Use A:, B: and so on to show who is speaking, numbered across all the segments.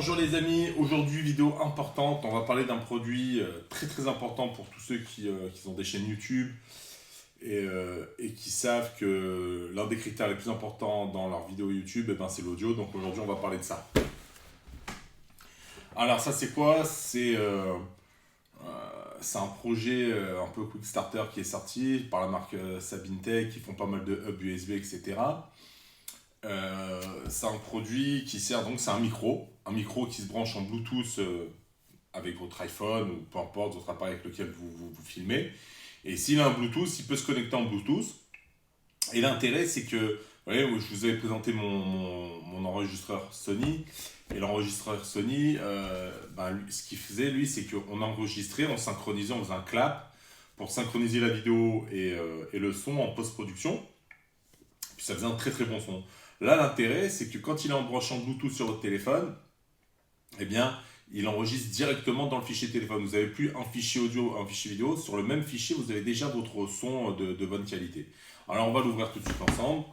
A: Bonjour les amis, aujourd'hui vidéo importante, on va parler d'un produit très important pour tous ceux qui ont des chaînes YouTube et qui savent que l'un des critères les plus importants dans leur vidéo YouTube, c'est l'audio, donc aujourd'hui on va parler de ça. Alors ça c'est quoi? C'est un projet un peu quick starter qui est sorti par la marque Sabintech, qui font pas mal de hubs USB, etc. C'est un produit qui sert donc, c'est un micro qui se branche en Bluetooth avec votre iPhone ou peu importe votre appareil avec lequel vous filmez. Et s'il a un Bluetooth, il peut se connecter en Bluetooth. Et l'intérêt, c'est que, vous voyez, je vous avais présenté mon enregistreur Sony. Et l'enregistreur Sony, ce qu'il faisait, lui, c'est qu'on enregistrait, on synchronisait, on faisait un clap pour synchroniser la vidéo et le son en post-production. Puis ça faisait un très bon son. Là, l'intérêt, c'est que quand il est en branchant Bluetooth sur votre téléphone, eh bien, il enregistre directement dans le fichier téléphone. Vous n'avez plus un fichier audio, un fichier vidéo. Sur le même fichier, vous avez déjà votre son de bonne qualité. Alors, on va l'ouvrir tout de suite ensemble.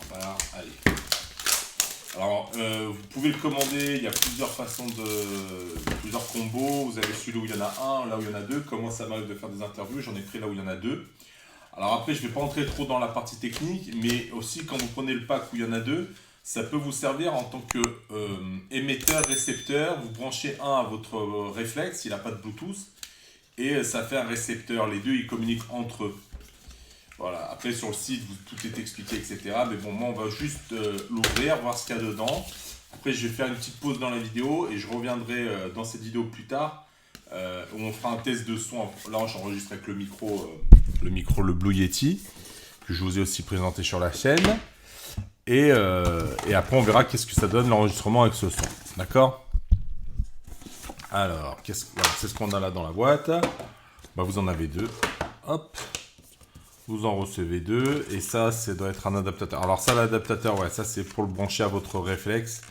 A: Voilà, allez. Alors, vous pouvez le commander, il y a plusieurs façons plusieurs combos. Vous avez celui où il y en a un, là où il y en a deux. Comment ça m'arrive de faire des interviews? J'en ai pris là où il y en a deux. Alors après, je ne vais pas entrer trop dans la partie technique, mais aussi quand vous prenez le pack où il y en a deux, ça peut vous servir en tant que émetteur-récepteur. Vous branchez un à votre réflexe, il n'a pas de Bluetooth, et ça fait un récepteur. Les deux, ils communiquent entre eux. Voilà, après sur le site, tout est expliqué, etc. Mais bon, moi, on va juste l'ouvrir, voir ce qu'il y a dedans. Après, je vais faire une petite pause dans la vidéo et je reviendrai dans cette vidéo plus tard où on fera un test de son. Là, j'enregistre avec le micro, le Blue Yeti, que je vous ai aussi présenté sur la chaîne. Et après, on verra qu'est-ce que ça donne l'enregistrement avec ce son. D'accord? Alors, voilà, c'est ce qu'on a là dans la boîte. Vous en avez deux. Hop. Vous en recevez deux. Et ça doit être un adaptateur. Alors ça, l'adaptateur, ouais, ça c'est pour le brancher à votre réflexe.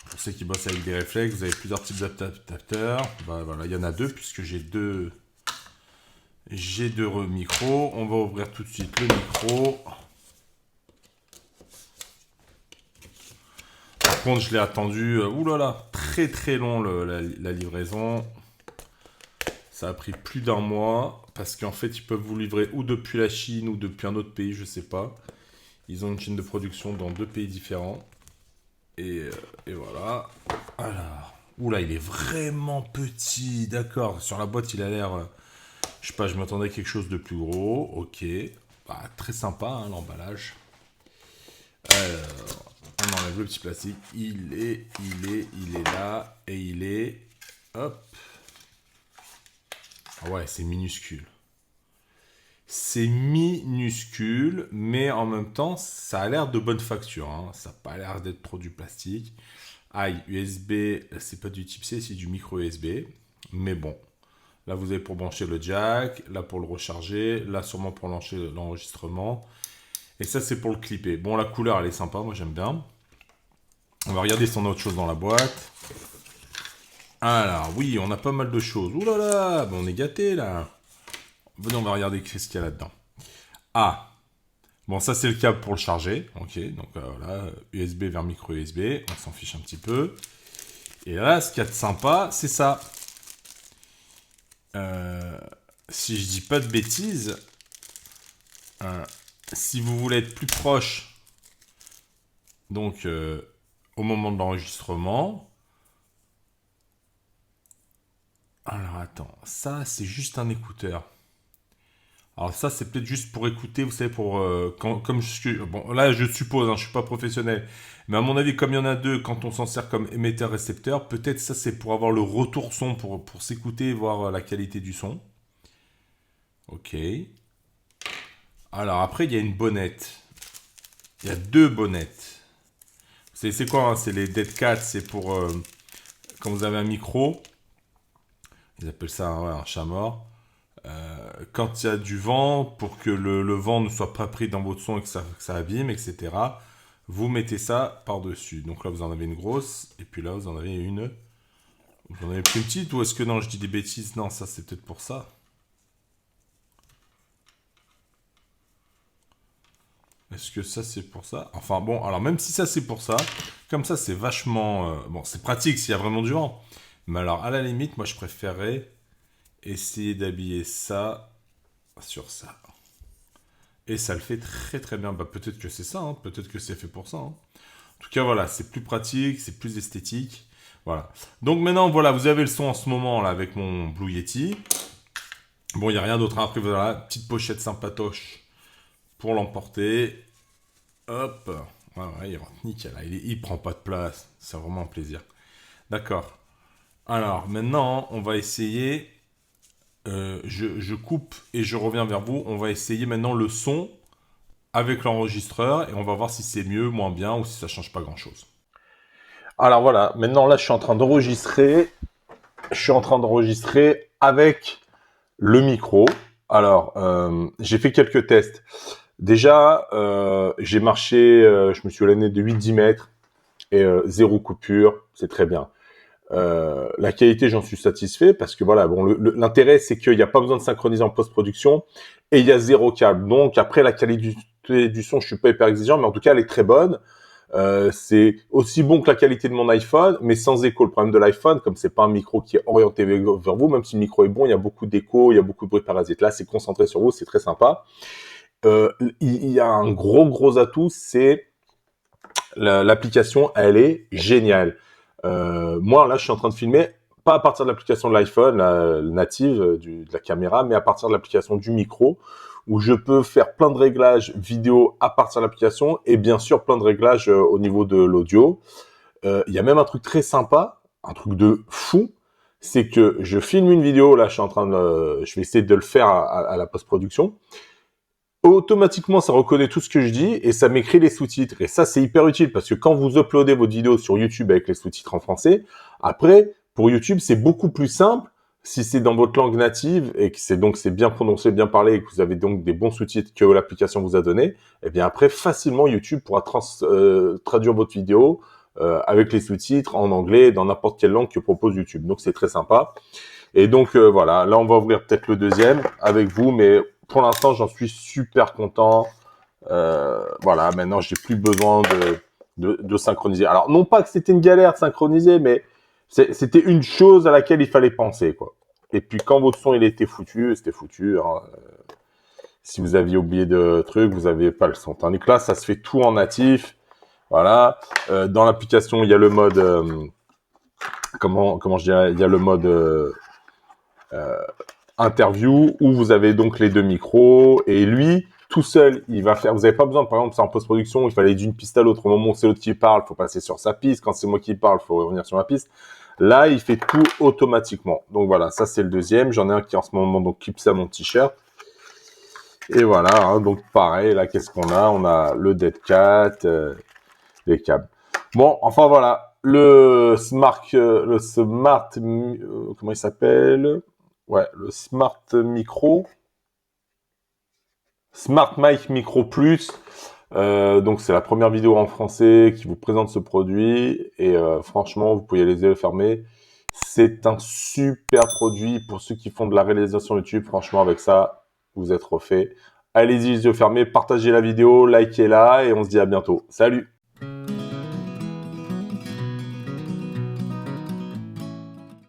A: Pour ceux qui bossent avec des réflexes, vous avez plusieurs types d'adaptateurs. Voilà, il y en a deux puisque j'ai deux micros. On va ouvrir tout de suite le micro. Par contre, je l'ai attendu, oulala, très long la livraison. Ça a pris plus d'1 mois parce qu'en fait, ils peuvent vous livrer ou depuis la Chine ou depuis un autre pays, je sais pas. Ils ont une chaîne de production dans 2 pays différents. Et voilà. Alors, oula, il est vraiment petit, d'accord. Sur la boîte, il a l'air, je sais pas, je m'attendais à quelque chose de plus gros. Ok, très sympa hein, l'emballage. Alors, on enlève le petit plastique. Il est là et il est, hop. Ah ouais, c'est minuscule. C'est minuscule, mais en même temps, ça a l'air de bonne facture. Hein. Ça n'a pas l'air d'être trop du plastique. Aïe, USB, c'est pas du type C, c'est du micro USB. Mais bon, là vous avez pour brancher le jack, là pour le recharger, là sûrement pour lancer l'enregistrement. Et ça c'est pour le clipper. Bon, la couleur elle est sympa, moi j'aime bien. On va regarder si on a autre chose dans la boîte. Alors oui, on a pas mal de choses. Ouh là là, on est gâté là. Venez, on va regarder qu'est-ce qu'il y a là-dedans. Ah, bon, ça c'est le câble pour le charger. Ok, donc voilà, USB vers micro USB. On s'en fiche un petit peu. Et là, ce qu'il y a de sympa, c'est ça. Si je dis pas de bêtises, si vous voulez être plus proche, donc au moment de l'enregistrement. Alors attends, ça c'est juste un écouteur. Alors ça, c'est peut-être juste pour écouter, vous savez, comme je suis... Bon, là, je suppose, hein, je ne suis pas professionnel. Mais à mon avis, comme il y en a deux, quand on s'en sert comme émetteur-récepteur, peut-être ça, c'est pour avoir le retour son, pour s'écouter et voir la qualité du son. Ok. Alors après, il y a une bonnette. Il y a deux bonnettes. C'est quoi hein? C'est les Dead Cat, c'est pour... quand vous avez un micro, ils appellent ça un chat mort. Quand il y a du vent, pour que le vent ne soit pas pris dans votre son et que ça abîme, etc., vous mettez ça par-dessus. Donc là, vous en avez une grosse, et puis là, vous en avez une... Vous en avez plus une petite, ou est-ce que non, je dis des bêtises? Non, ça, c'est peut-être pour ça. Est-ce que ça, c'est pour ça? Enfin bon, alors même si ça, c'est pour ça, comme ça, c'est vachement... bon, c'est pratique s'il y a vraiment du vent. Mais alors, à la limite, moi, je préférerais essayer d'habiller ça sur ça. Et ça le fait très très bien. Bah, peut-être que c'est ça, hein. Peut-être que c'est fait pour ça, hein. En tout cas, voilà, c'est plus pratique, c'est plus esthétique. Voilà. Donc maintenant, voilà, vous avez le son en ce moment là avec mon Blue Yeti. Bon, il n'y a rien d'autre. Après, voilà, petite pochette sympatoche pour l'emporter. Hop. Ouais, ouais, il rentre nickel. Là. Il prend pas de place. C'est vraiment un plaisir. D'accord. Alors, maintenant, on va essayer. Je coupe et je reviens vers vous. On va essayer maintenant le son avec l'enregistreur et on va voir si c'est mieux, moins bien ou si ça change pas grand-chose. Alors voilà, maintenant là, je suis en train d'enregistrer. Je suis en train d'enregistrer avec le micro. Alors, j'ai fait quelques tests. Déjà, j'ai marché, je me suis éloigné de 8-10 mètres et zéro coupure, c'est très bien. La qualité, j'en suis satisfait parce que voilà, bon, l'intérêt, c'est qu'il n'y a pas besoin de synchroniser en post-production et il y a zéro câble. Donc après, la qualité du son, je suis pas hyper exigeant, mais en tout cas, elle est très bonne. C'est aussi bon que la qualité de mon iPhone, mais sans écho. Le problème de l'iPhone, comme c'est pas un micro qui est orienté vers vous, même si le micro est bon, il y a beaucoup d'écho, il y a beaucoup de bruit parasite. Là, c'est concentré sur vous, c'est très sympa. Il y a un gros atout, c'est l'application, elle est géniale. Moi, là, je suis en train de filmer, pas à partir de l'application de l'iPhone native de la caméra, mais à partir de l'application du micro, où je peux faire plein de réglages vidéo à partir de l'application et bien sûr plein de réglages au niveau de l'audio. Il y a même un truc très sympa, un truc de fou, c'est que je filme une vidéo, là, je vais essayer de le faire à la post-production. Automatiquement, ça reconnaît tout ce que je dis et ça m'écrit les sous-titres. Et ça, c'est hyper utile parce que quand vous uploadez votre vidéo sur YouTube avec les sous-titres en français, après, pour YouTube, c'est beaucoup plus simple si c'est dans votre langue native et que c'est bien prononcé, bien parlé et que vous avez donc des bons sous-titres que l'application vous a donné. Et bien après, facilement, YouTube pourra traduire votre vidéo avec les sous-titres en anglais dans n'importe quelle langue que propose YouTube. Donc, c'est très sympa. Et donc voilà, là on va ouvrir peut-être le deuxième avec vous, mais pour l'instant j'en suis super content. Voilà, maintenant j'ai plus besoin de synchroniser. Alors non pas que c'était une galère de synchroniser, mais c'était une chose à laquelle il fallait penser, quoi. Et puis quand votre son il était foutu, c'était foutu. Hein. Si vous aviez oublié de trucs, vous n'aviez pas le son. Tandis que là, ça se fait tout en natif. Voilà. Dans l'application, il y a le mode comment je dirais, il y a le mode interview où vous avez donc les deux micros et lui tout seul il va faire, vous n'avez pas besoin, par exemple c'est en post-production il fallait d'une piste à l'autre, au moment où c'est l'autre qui parle il faut passer sur sa piste, quand c'est moi qui parle il faut revenir sur ma piste. Là il fait tout automatiquement, donc voilà, ça c'est le deuxième. J'en ai un qui en ce moment donc clip ça mon t-shirt et voilà, hein, donc pareil là, qu'est-ce qu'on a, on a le Dead Cat, les câbles. Bon, enfin voilà, le smart, comment il s'appelle? Ouais, le Smart Micro, Smart Mic Micro Plus. Donc c'est la première vidéo en français qui vous présente ce produit et franchement, vous pouvez les yeux fermés. C'est un super produit pour ceux qui font de la réalisation YouTube. Franchement, avec ça, vous êtes refait. Allez-y, les yeux fermés, partagez la vidéo, likez-la et on se dit à bientôt. Salut!